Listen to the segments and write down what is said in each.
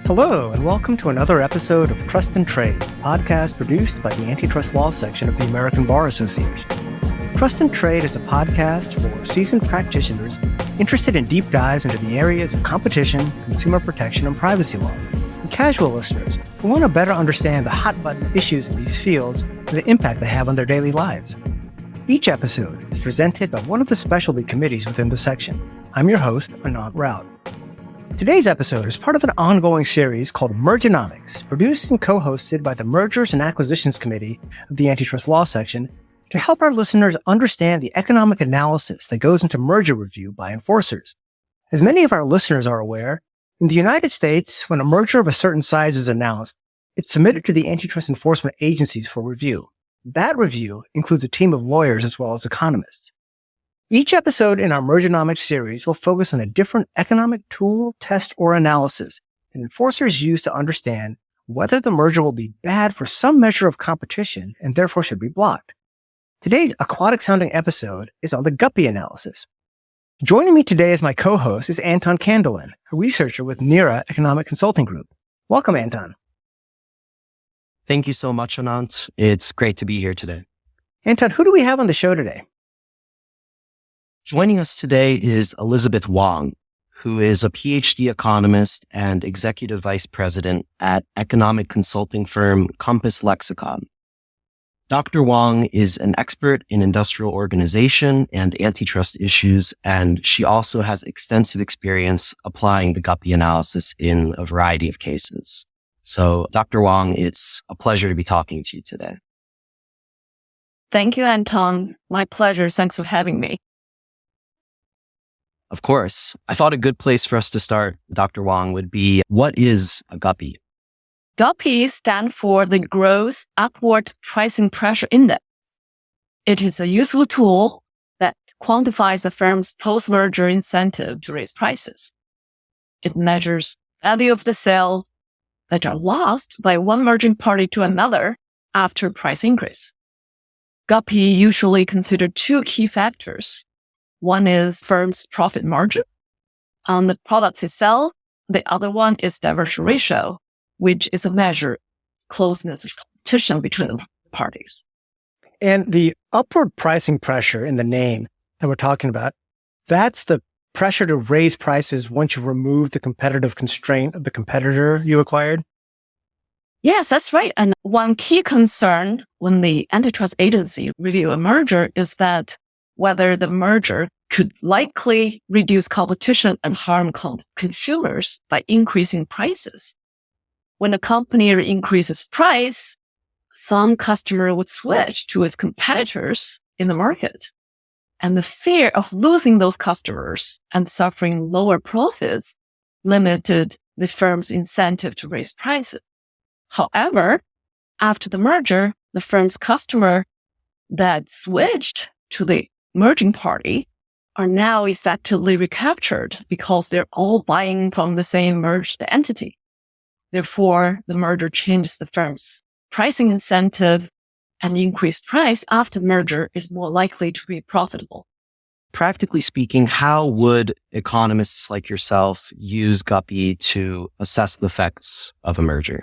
Hello, and welcome to another episode of Trust and Trade, a podcast produced by the Antitrust Law section of the American Bar Association. Trust and Trade is a podcast for seasoned practitioners interested in deep dives into the areas of competition, consumer protection, and privacy law, and casual listeners who want to better understand the hot-button issues in these fields and the impact they have on their daily lives. Each episode is presented by one of the specialty committees within the section. I'm your host, Anant Raut. Today's episode is part of an ongoing series called Mergernomics, produced and co-hosted by the Mergers and Acquisitions Committee of the Antitrust Law section to help our listeners understand the economic analysis that goes into merger review by enforcers. As many of our listeners are aware, in the United States, when a merger of a certain size is announced, it's submitted to the antitrust enforcement agencies for review. That review includes a team of lawyers as well as economists. Each episode in our Mergernomics series will focus on a different economic tool, test, or analysis that enforcers use to understand whether the merger will be bad for some measure of competition and therefore should be blocked. Today's aquatic-sounding episode is on the GUPPI analysis. Joining me today as my co-host is Anton Kandalin, a researcher with NERA Economic Consulting Group. Welcome, Anton. Thank you so much, Anant. It's great to be here today. Anton, who do we have on the show today? Joining us today is Elizabeth Wang, who is a PhD economist and executive vice president at economic consulting firm Compass Lexecon. Dr. Wang is an expert in industrial organization and antitrust issues, and she also has extensive experience applying the GUPPI analysis in a variety of cases. So, Dr. Wang, it's a pleasure to be talking to you today. Thank you, Anton. My pleasure. Thanks for having me. Of course. I thought a good place for us to start, Dr. Wang, would be, what is a GUPPI? GUPPI stands for the Gross Upward Pricing Pressure Index. It is a useful tool that quantifies a firm's post-merger incentive to raise prices. It measures the value of the sales that are lost by one merging party to another after price increase. GUPPI usually consider two key factors. One is firm's profit margin on the products itself. The other one is diversion ratio, which is a measure of closeness of competition between the parties. And the upward pricing pressure in the name that we're talking about, that's the pressure to raise prices once you remove the competitive constraint of the competitor you acquired? Yes, that's right. And one key concern when the antitrust agency review a merger is that whether the merger could likely reduce competition and harm consumers by increasing prices. When a company increases price, some customer would switch to its competitors in the market. And the fear of losing those customers and suffering lower profits limited the firm's incentive to raise prices. However, after the merger, the firm's customer that switched to the merging party are now effectively recaptured because they're all buying from the same merged entity. Therefore, the merger changes the firm's pricing incentive, and increased price after merger is more likely to be profitable. Practically speaking, how would economists like yourself use GUPPI to assess the effects of a merger?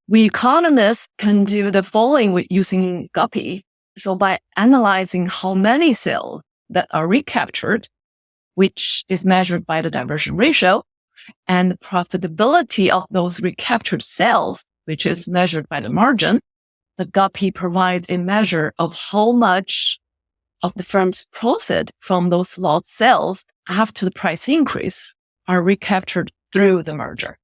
We economists can do the following with using GUPPI. So by analyzing how many sales that are recaptured, which is measured by the diversion ratio, and the profitability of those recaptured sales, which is measured by the margin, the GUPPI provides a measure of how much of the firm's profit from those lost sales after the price increase are recaptured through the merger.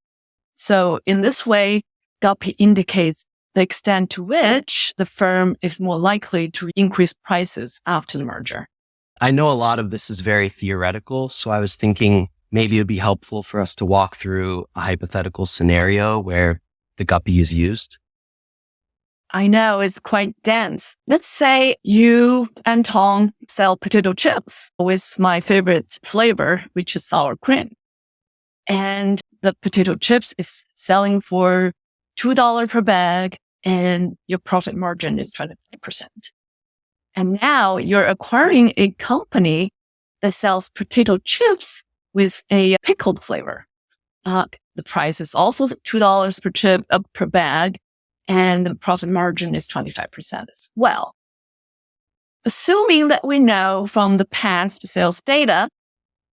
So in this way, GUPPI indicates the extent to which the firm is more likely to increase prices after the merger. I know a lot of this is very theoretical, so I was thinking maybe it'd be helpful for us to walk through a hypothetical scenario where the GUPPI is used. I know it's quite dense. Let's say you, Anton, sell potato chips with my favorite flavor, which is sour cream. And the potato chips is selling for $2 per bag, and your profit margin is 25%. And now you're acquiring a company that sells potato chips with a pickled flavor. the price is also $2 per chip per bag, and the profit margin is 25% as well. Assuming that we know from the past sales data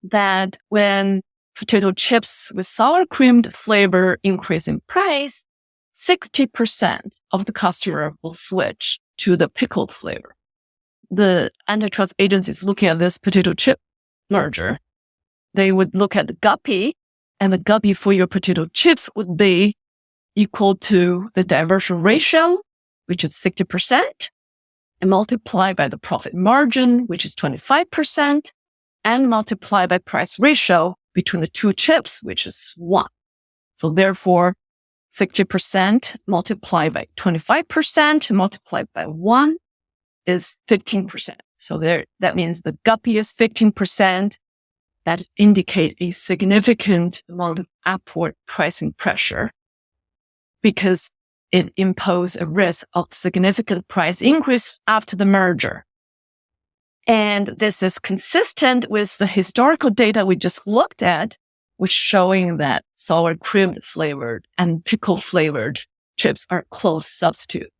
that when potato chips with sour cream flavor increase in price, 60% of the customer will switch to the pickled flavor. The antitrust agency is looking at this potato chip merger. They would look at the GUPPI, and the GUPPI for your potato chips would be equal to the diversion ratio, which is 60%, and multiply by the profit margin, which is 25%, and multiply by price ratio between the two chips, which is 1. So therefore, 60% multiplied by 25% multiplied by 1 is 15%. So that means the GUPPI is 15%. That indicate a significant amount of upward pricing pressure because it imposes a risk of significant price increase after the merger. And this is consistent with the historical data we just looked at, which showing that sour cream flavored and pickle flavored chips are close substitute.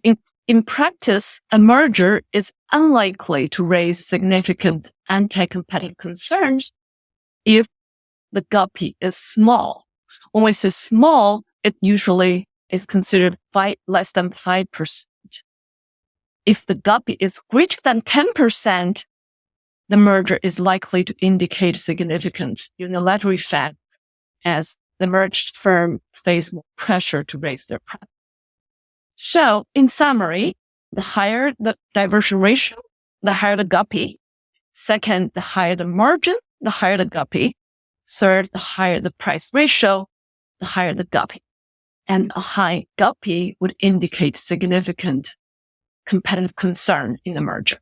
In practice, a merger is unlikely to raise significant anti-competitive concerns if the GUPPI is small. When we say small, it usually is considered less than 5%. If the GUPPI is greater than 10%, the merger is likely to indicate significant unilateral effect as the merged firm face more pressure to raise their price. So, in summary, the higher the diversion ratio, the higher the GUPPI. Second, the higher the margin, the higher the GUPPI. Third, the higher the price ratio, the higher the GUPPI. And a high GUPPI would indicate significant competitive concern in the merger.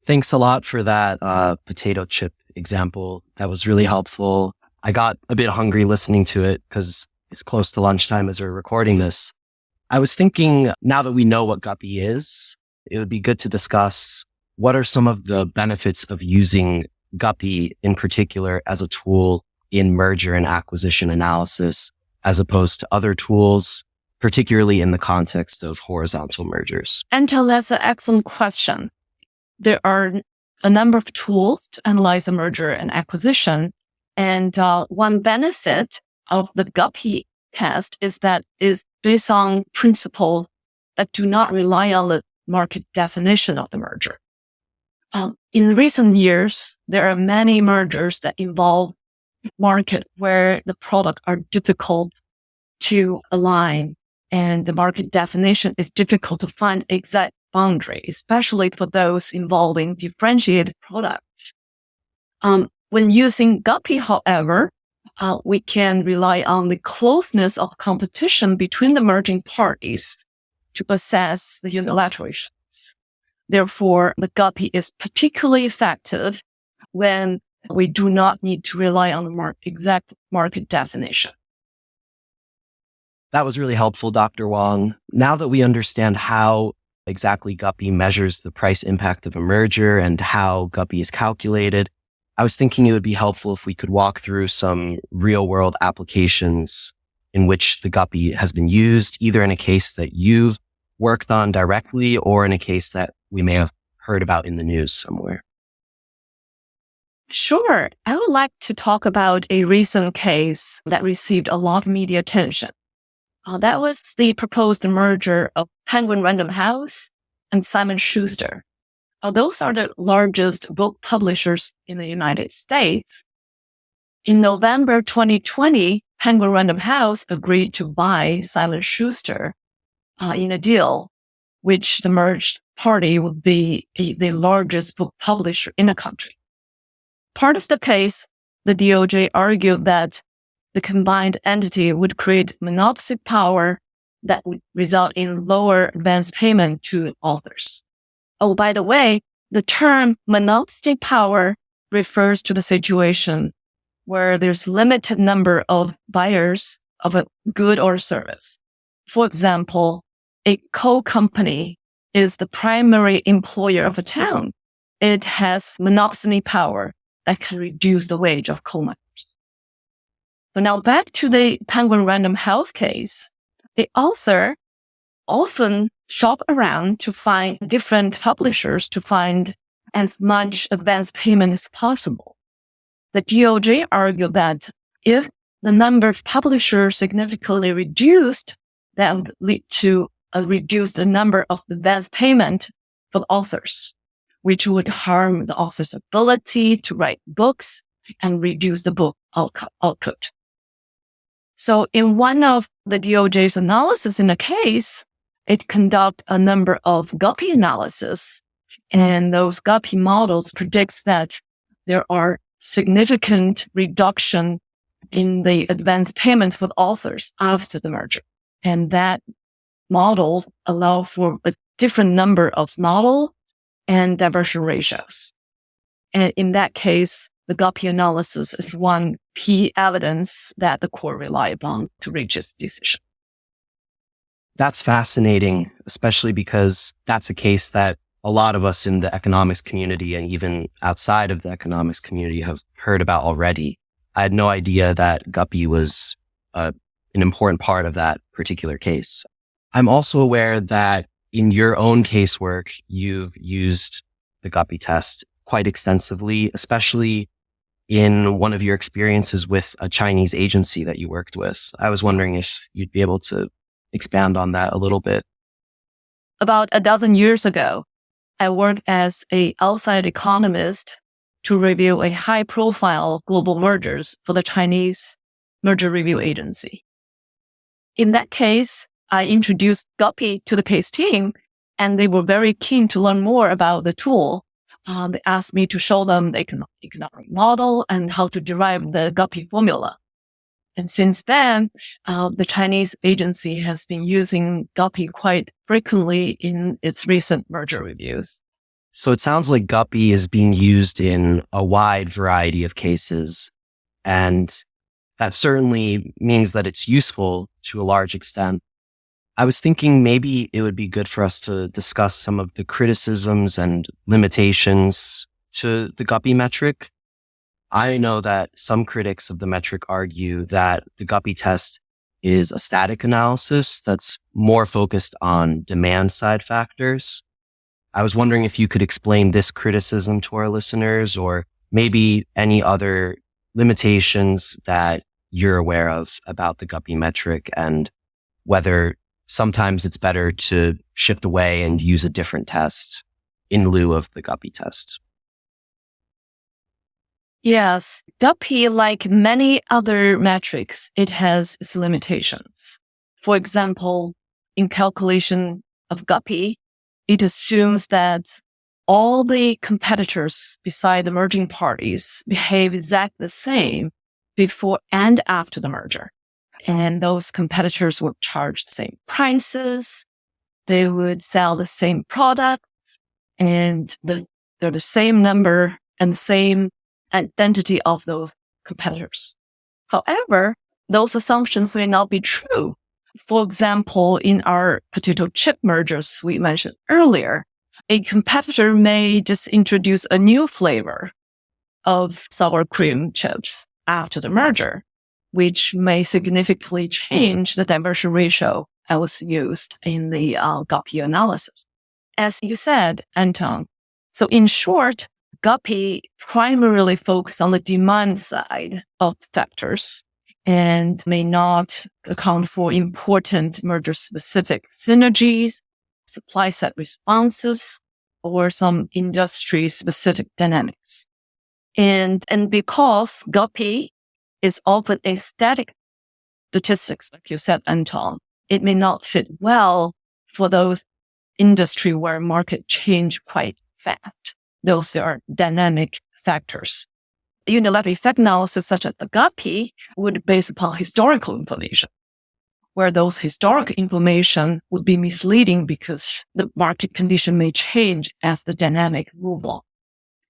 Thanks a lot for that potato chip example. That was really helpful. I got a bit hungry listening to it because it's close to lunchtime as we're recording this. I was thinking, now that we know what GUPPI is, it would be good to discuss what are some of the benefits of using GUPPI in particular as a tool in merger and acquisition analysis, as opposed to other tools, particularly in the context of horizontal mergers. Anton, that's an excellent question. There are a number of tools to analyze a merger and acquisition. And one benefit of the GUPPI test is that is based on principles that do not rely on the market definition of the merger. In recent years, there are many mergers that involve market where the products are difficult to align and the market definition is difficult to find exact boundary, especially for those involving differentiated products. When using GUPPI, however, we can rely on the closeness of competition between the merging parties to assess the unilateral issues. Therefore, the GUPPI is particularly effective when we do not need to rely on the exact market definition. That was really helpful, Dr. Wang. Now that we understand how exactly GUPPI measures the price impact of a merger and how GUPPI is calculated, I was thinking it would be helpful if we could walk through some real-world applications in which the GUPPI has been used, either in a case that you've worked on directly or in a case that we may have heard about in the news somewhere. Sure. I would like to talk about a recent case that received a lot of media attention. That was the proposed merger of Penguin Random House and Simon Schuster. Those are the largest book publishers in the United States. In November 2020, Penguin Random House agreed to buy Simon Schuster in a deal, which the merged party would be the largest book publisher in the country. Part of the case, the DOJ argued that the combined entity would create monopoly power that would result in lower advance payment to authors. Oh, by the way, the term monopoly power refers to the situation where there's limited number of buyers of a good or service. For example, a coal company is the primary employer of a town. It has monopoly power that can reduce the wage of coal miners. So now back to the Penguin Random House case. The author often shop around to find different publishers to find as much advance payment as possible. The DOJ argued that if the number of publishers significantly reduced, that would lead to a reduced number of advance payment for the authors, which would harm the author's ability to write books and reduce the book output. So in one of the DOJ's analysis in the case, it conducted a number of GUPPI analysis, and those GUPPI models predicts that there are significant reduction in the advance payment for the authors after the merger. And that model allow for a different number of model and diversion ratios. And in that case, the GUPPI analysis is one key evidence that the court relied upon to reach its decision. That's fascinating, especially because that's a case that a lot of us in the economics community and even outside of the economics community have heard about already. I had no idea that GUPPI was an important part of that particular case. I'm also aware that in your own casework, you've used the GUPPI test quite extensively, especially in one of your experiences with a Chinese agency that you worked with. I was wondering if you'd be able to expand on that a little bit. About a dozen years ago, I worked as an outside economist to review a high-profile global mergers for the Chinese merger review agency. In that case, I introduced GUPPI to the case team, and they were very keen to learn more about the tool. They asked me to show them the economic model and how to derive the GUPPI formula. And since then, the Chinese agency has been using GUPPI quite frequently in its recent merger reviews. So it sounds like GUPPI is being used in a wide variety of cases, and that certainly means that it's useful to a large extent. I was thinking maybe it would be good for us to discuss some of the criticisms and limitations to the GUPPI metric. I know that some critics of the metric argue that the GUPPI test is a static analysis that's more focused on demand side factors. I was wondering if you could explain this criticism to our listeners, or maybe any other limitations that you're aware of about the GUPPI metric, and whether sometimes it's better to shift away and use a different test in lieu of the GUPPI test. Yes, GUPPI, like many other metrics, it has its limitations. For example, in calculation of GUPPI, it assumes that all the competitors beside the merging parties behave exactly the same before and after the merger. And those competitors would charge the same prices, they would sell the same products, and they're the same number and same identity of those competitors. However, those assumptions may not be true. For example, in our potato chip mergers we mentioned earlier, a competitor may just introduce a new flavor of sour cream chips after the merger, which may significantly change the diversion ratio that was used in the GUPPI analysis. As you said, Anton, so in short, GUPPI primarily focuses on the demand side of factors and may not account for important merger-specific synergies, supply-side responses, or some industry-specific dynamics. And because GUPPI is often a static statistics, like you said, Anton, it may not fit well for those industry where market change quite fast. Those are dynamic factors. Unilateral effect analysis, such as the GUPPI, would base upon historical information, where those historic information would be misleading because the market condition may change as the dynamic move on.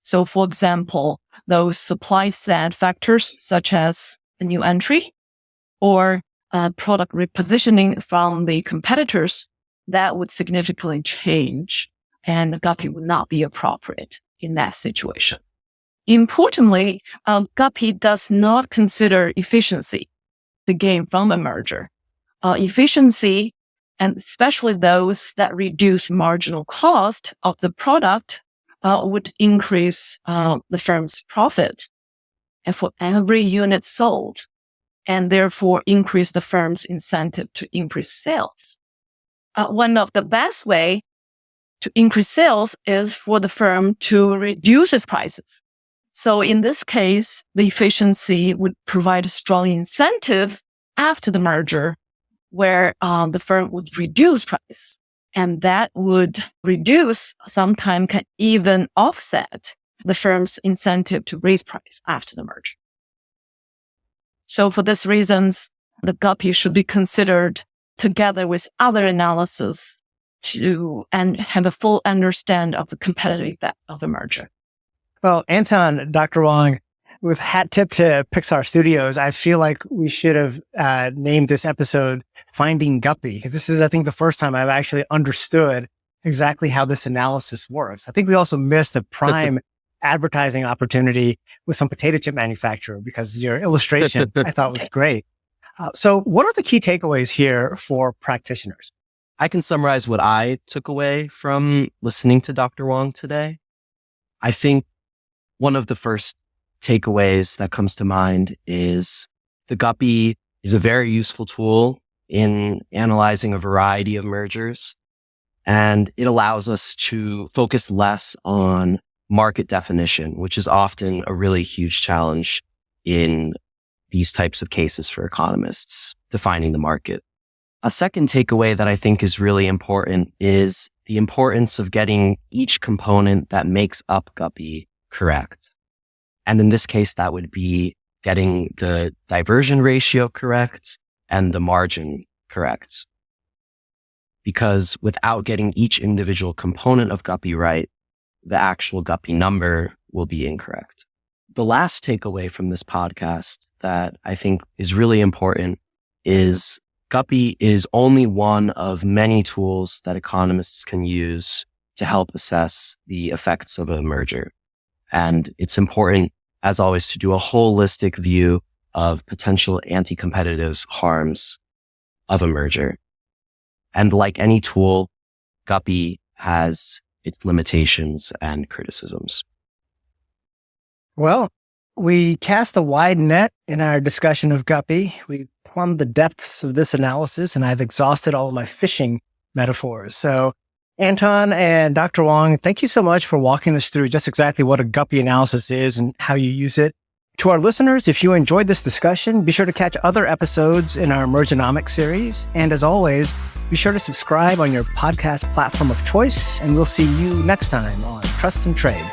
So, for example, those supply-side factors, such as the new entry or product repositioning from the competitors, that would significantly change, and GUPPI would not be appropriate in that situation. Importantly, GUPPI does not consider efficiency, the gain from a merger. Efficiency, and especially those that reduce marginal cost of the product, would increase the firm's profit and for every unit sold, and therefore increase the firm's incentive to increase sales. One of the best way to increase sales is for the firm to reduce its prices. So in this case, the efficiency would provide a strong incentive after the merger where the firm would reduce price. And that would reduce, sometimes can even offset the firm's incentive to raise price after the merger. So for these reasons, the GUPPI should be considered together with other analysis and have a full understanding of the competitive effect of the merger. Well, Anton, Dr. Wang, with hat tip to Pixar Studios, I feel like we should have named this episode Finding GUPPI. This is, I think, the first time I've actually understood exactly how this analysis works. I think we also missed a prime advertising opportunity with some potato chip manufacturer because your illustration I thought was great. So what are the key takeaways here for practitioners? I can summarize what I took away from listening to Dr. Wang today. I think one of the first takeaways that comes to mind is the GUPPI is a very useful tool in analyzing a variety of mergers, and it allows us to focus less on market definition, which is often a really huge challenge in these types of cases for economists, defining the market. A second takeaway that I think is really important is the importance of getting each component that makes up GUPPI correct. And in this case, that would be getting the diversion ratio correct and the margin correct. Because without getting each individual component of GUPPI right, the actual GUPPI number will be incorrect. The last takeaway from this podcast that I think is really important is GUPPI is only one of many tools that economists can use to help assess the effects of a merger. And it's important, as always, to do a holistic view of potential anti-competitive harms of a merger. And like any tool, GUPPI has its limitations and criticisms. Well, we cast a wide net in our discussion of GUPPI. We plumbed the depths of this analysis, and I've exhausted all of my fishing metaphors. So, Anton and Dr. Wang, thank you so much for walking us through just exactly what a GUPPI analysis is and how you use it. To our listeners, if you enjoyed this discussion, be sure to catch other episodes in our Mergernomics series. And as always, be sure to subscribe on your podcast platform of choice, and we'll see you next time on Trust and Trade.